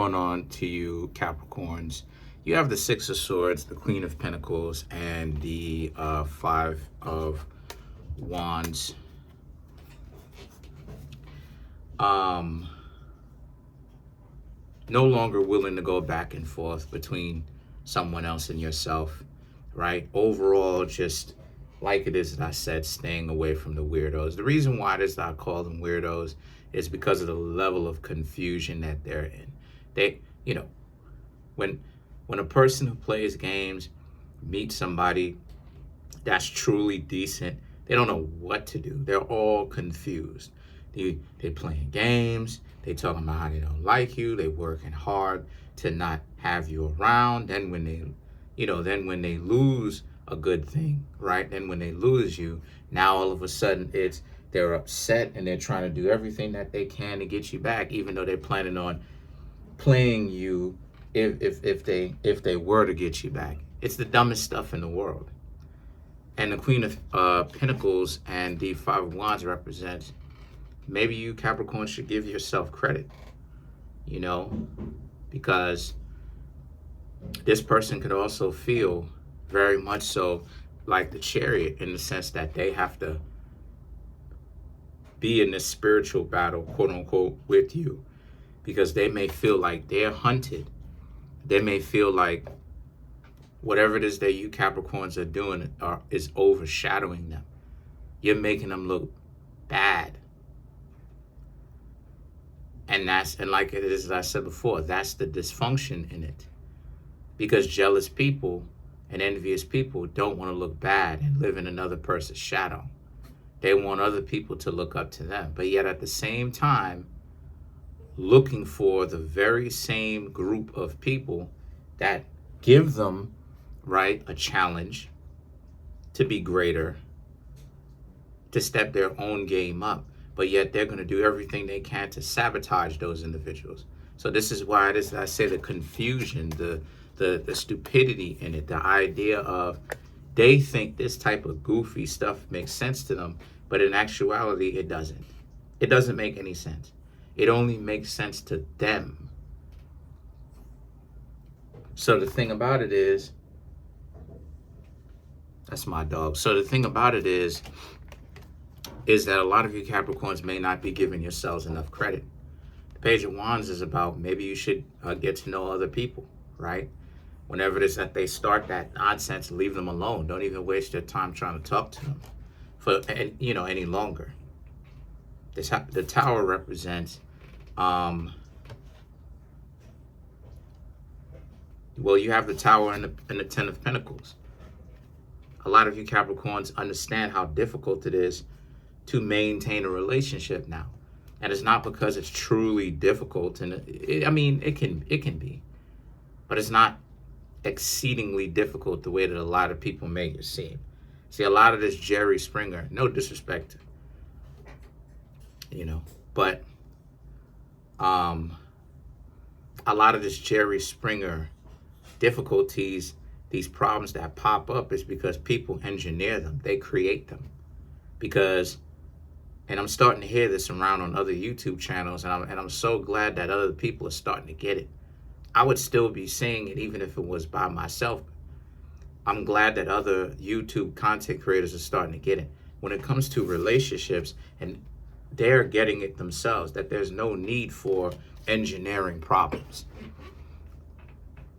Going on to you, Capricorns. You have the Six of Swords, the Queen of Pentacles, and the Five of Wands. No longer willing to go back and forth between someone else and yourself, right? Overall, just like it is that I said, staying away from the weirdos. The reason why it is that I call them weirdos is because of the level of confusion that they're in. They, when a person who plays games meets somebody that's truly decent, they don't know what to do. They're all confused. They playing games. They talking about how they don't like you. They working hard to not have you around. Then when they lose a good thing, right? Then when they lose you, now all of a sudden they're upset and they're trying to do everything that they can to get you back, even though they're planning on playing you if they were to get you back. It's the dumbest stuff in the world. And the Queen of Pentacles and the Five of Wands represents, maybe you Capricorn should give yourself credit, because this person could also feel very much so like the Chariot, in the sense that they have to be in this spiritual battle, quote unquote, with you, because they may feel like they're hunted. They may feel like whatever it is that you Capricorns are doing is overshadowing them. You're making them look bad. And like it is, as I said before, that's the dysfunction in it. Because jealous people and envious people don't want to look bad and live in another person's shadow. They want other people to look up to them. But yet at the same time, looking for the very same group of people that give them, right, a challenge to be greater, to step their own game up. But yet they're going to do everything they can to sabotage those individuals. So this is why it is that I say the confusion, the stupidity in it, the idea of they think this type of goofy stuff makes sense to them, but in actuality, it doesn't. It doesn't make any sense. It only makes sense to them. So the thing about it is, that's my dog. So the thing about it is that a lot of you Capricorns may not be giving yourselves enough credit. The Page of Wands is about maybe you should get to know other people, right? Whenever it is that they start that nonsense, leave them alone. Don't even waste your time trying to talk to them for any longer. The Tower represents, well, you have the Tower and the Ten of Pentacles. A lot of you Capricorns understand how difficult it is to maintain a relationship now. And it's not because it's truly difficult. And it can be, but it's not exceedingly difficult the way that a lot of people make it seem. See, a lot of this Jerry Springer, no disrespect, but a lot of this Jerry Springer difficulties, these problems that pop up, is because people engineer them. They create them. Because, and I'm starting to hear this around on other YouTube channels, and I'm so glad that other people are starting to get it. I would still be saying it even if it was by myself. I'm glad that other YouTube content creators are starting to get it. When it comes to relationships, and they're getting it themselves, that there's no need for engineering problems.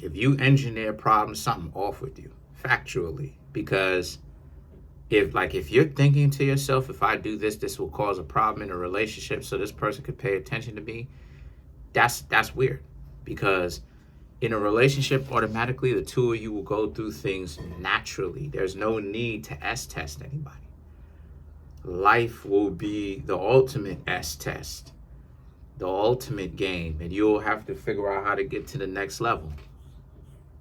If you engineer problems, something off with you, factually. Because if you're thinking to yourself, if I do this, this will cause a problem in a relationship so this person could pay attention to me, that's weird. Because in a relationship, automatically the two of you will go through things naturally. There's no need to S-test anybody. Life will be the ultimate S-test, the ultimate game, and you'll have to figure out how to get to the next level.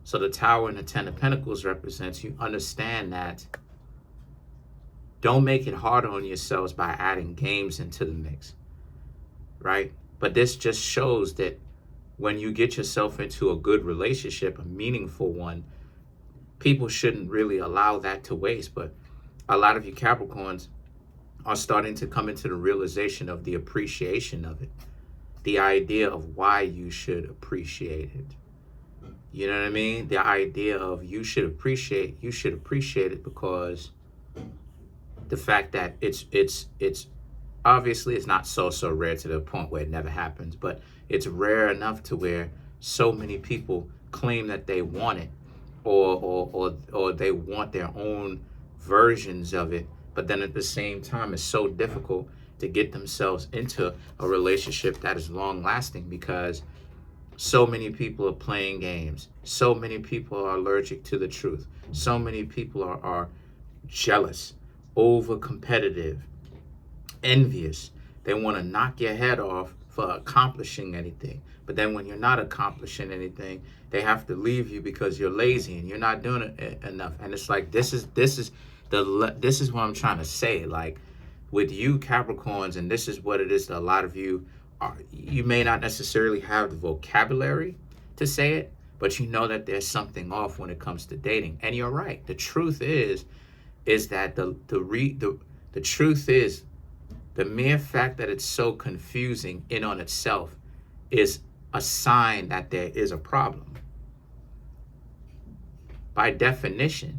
So the Tower and the Ten of Pentacles represents, you understand that don't make it hard on yourselves by adding games into the mix, right? But this just shows that when you get yourself into a good relationship, a meaningful one, people shouldn't really allow that to waste. But a lot of you Capricorns are starting to come into the realization of the appreciation of it. the idea of why you should appreciate it. You know what I mean? The idea of you should appreciate it because the fact that it's obviously it's not so rare to the point where it never happens, but it's rare enough to where so many people claim that they want it, or they want their own versions of it, but then at the same time it's so difficult to get themselves into a relationship that is long lasting because so many people are playing games, so many people are allergic to the truth, so many people are jealous, over competitive, envious. They want to knock your head off for accomplishing anything. But then when you're not accomplishing anything, they have to leave you because you're lazy and you're not doing it enough. And it's like this is what I'm trying to say. Like with you Capricorns, and this is what it is to a lot of you, you may not necessarily have the vocabulary to say it, but you know that there's something off when it comes to dating. And you're right. The truth is that the truth is the mere fact that it's so confusing in on itself is a sign that there is a problem. By definition,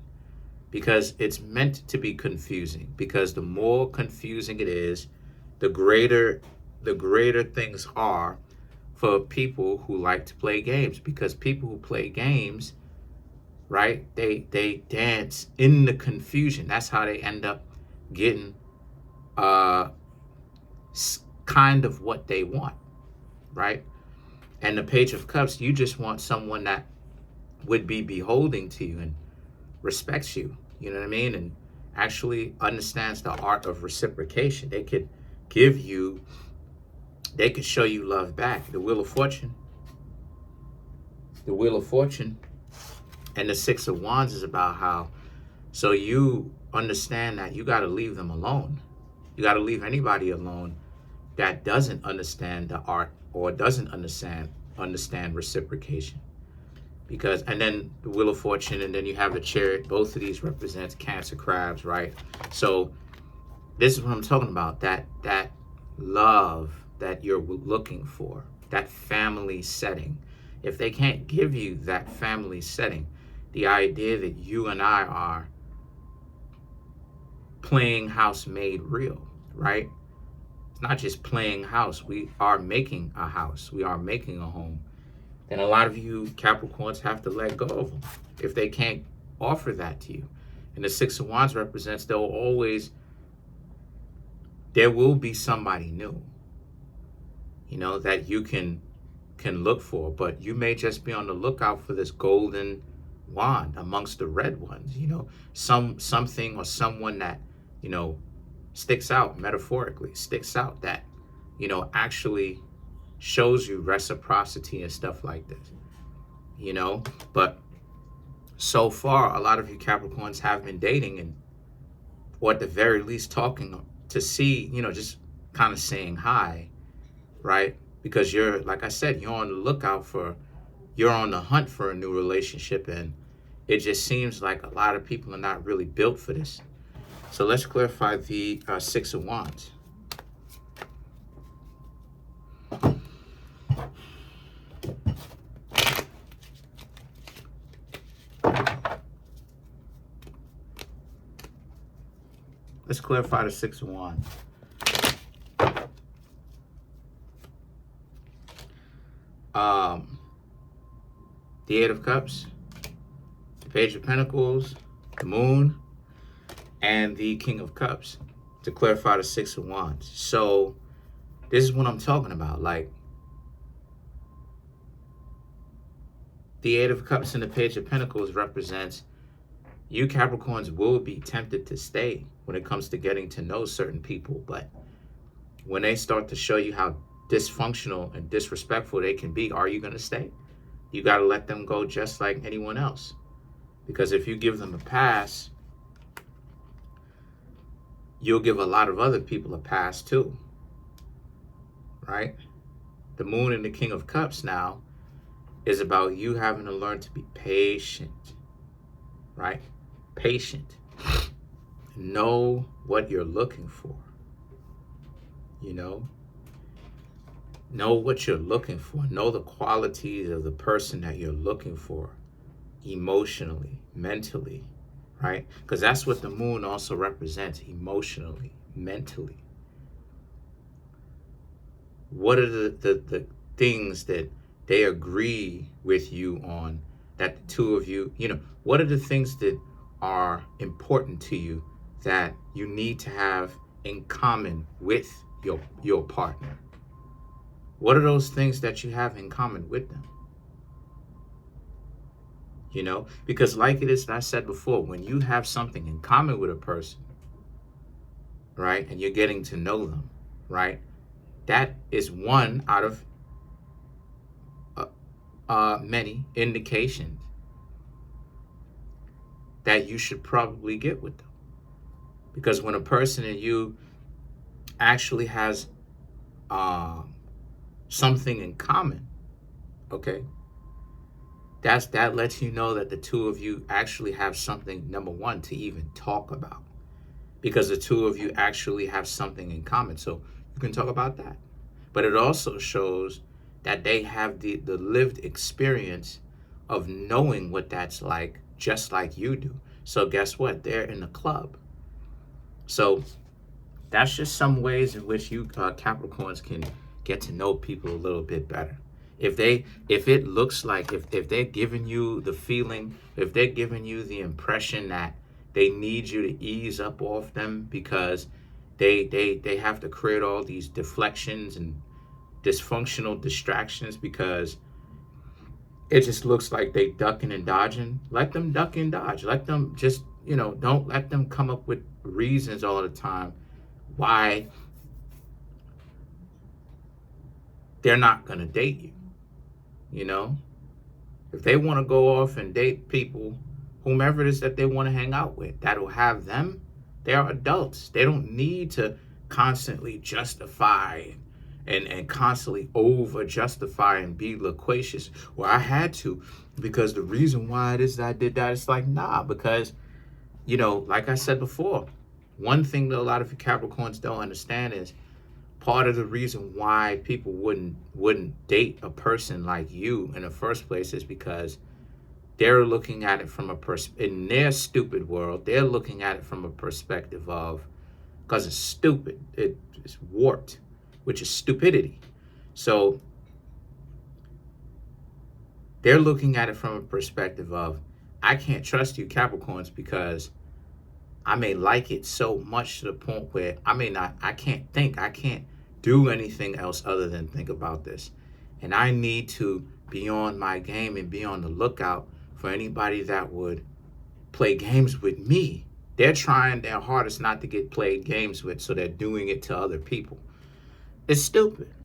because it's meant to be confusing. Because the more confusing it is, the greater things are for people who like to play games. Because people who play games, right, they dance in the confusion. That's how they end up getting kind of what they want, right? And the Page of Cups, you just want someone that would be beholding to you and respects you, you know what I mean? And actually understands the art of reciprocation. They could show you love back. The Wheel of Fortune and the Six of Wands is about how, so you understand that you got to leave them alone. You got to leave anybody alone that doesn't understand the art or doesn't understand reciprocation. Because, and then the Wheel of Fortune, and then you have the Chariot. Both of these represents Cancer, crabs, right? So this is what I'm talking about, that love that you're looking for, that family setting. If they can't give you that family setting, the idea that you and I are playing house made real, right? It's not just playing house. We are making a house. We are making a home. And a lot of you Capricorns have to let go of them if they can't offer that to you. And the Six of Wands represents there will be somebody new, you know, that you can look for. But you may just be on the lookout for this golden wand amongst the red ones, you know, something or someone that, you know, sticks out, metaphorically sticks out, that, you know, actually shows you reciprocity and stuff like this, you know. But so far, a lot of you Capricorns have been dating, and or at the very least talking to see, you know, just kind of saying hi, right? Because you're, like I said, you're on the hunt for a new relationship, and it just seems like a lot of people are not really built for this. So let's clarify the Six of Wands. Let's clarify the Six of Wands. The Eight of Cups, the Page of Pentacles, the Moon, and the King of Cups to clarify the Six of Wands. So this is what I'm talking about. Like the Eight of Cups and the Page of Pentacles represents you Capricorns will be tempted to stay when it comes to getting to know certain people. But when they start to show you how dysfunctional and disrespectful they can be, are you going to stay? You got to let them go just like anyone else. Because if you give them a pass, you'll give a lot of other people a pass too, right? The Moon and the King of Cups now is about you having to learn to be patient, right? Patient. Know what you're looking for, you know? Know what you're looking for. Know the qualities of the person that you're looking for emotionally, mentally, right? Because that's what the moon also represents, emotionally, mentally. What are the things that they agree with you on, that the two of you, what are the things that are important to you that you need to have in common with your partner? What are those things that you have in common with them? Because like it is, I said before, when you have something in common with a person, right, and you're getting to know them, right, that is one out of many indications that you should probably get with them. Because when a person and you actually has something in common, okay, that lets you know that the two of you actually have something, number one, to even talk about. Because the two of you actually have something in common. So you can talk about that. But it also shows that they have the lived experience of knowing what that's like, just like you do. So guess what? They're in the club. So that's just some ways in which you Capricorns can get to know people a little bit better. If it looks like, if they're giving you the feeling, if they're giving you the impression that they need you to ease up off them because they have to create all these deflections and dysfunctional distractions because it just looks like they ducking and dodging, let them duck and dodge. Let them just, don't let them come up with reasons all the time why they're not going to date you. If they want to go off and date people, whomever it is that they want to hang out with, that'll have them. They're adults. They don't need to constantly justify and constantly over justify and be loquacious. Well, I had to because the reason why it is that I did that, it's like, nah, because, like I said before, one thing that a lot of you Capricorns don't understand is part of the reason why people wouldn't date a person like you in the first place is because they're looking at it from in their stupid world, they're looking at it from a perspective of, because it's stupid, it's warped, which is stupidity. So they're looking at it from a perspective of, I can't trust you Capricorns because I may like it so much to the point where I can't do anything else other than think about this. And I need to be on my game and be on the lookout for anybody that would play games with me. They're trying their hardest not to get played games with, so they're doing it to other people. It's stupid.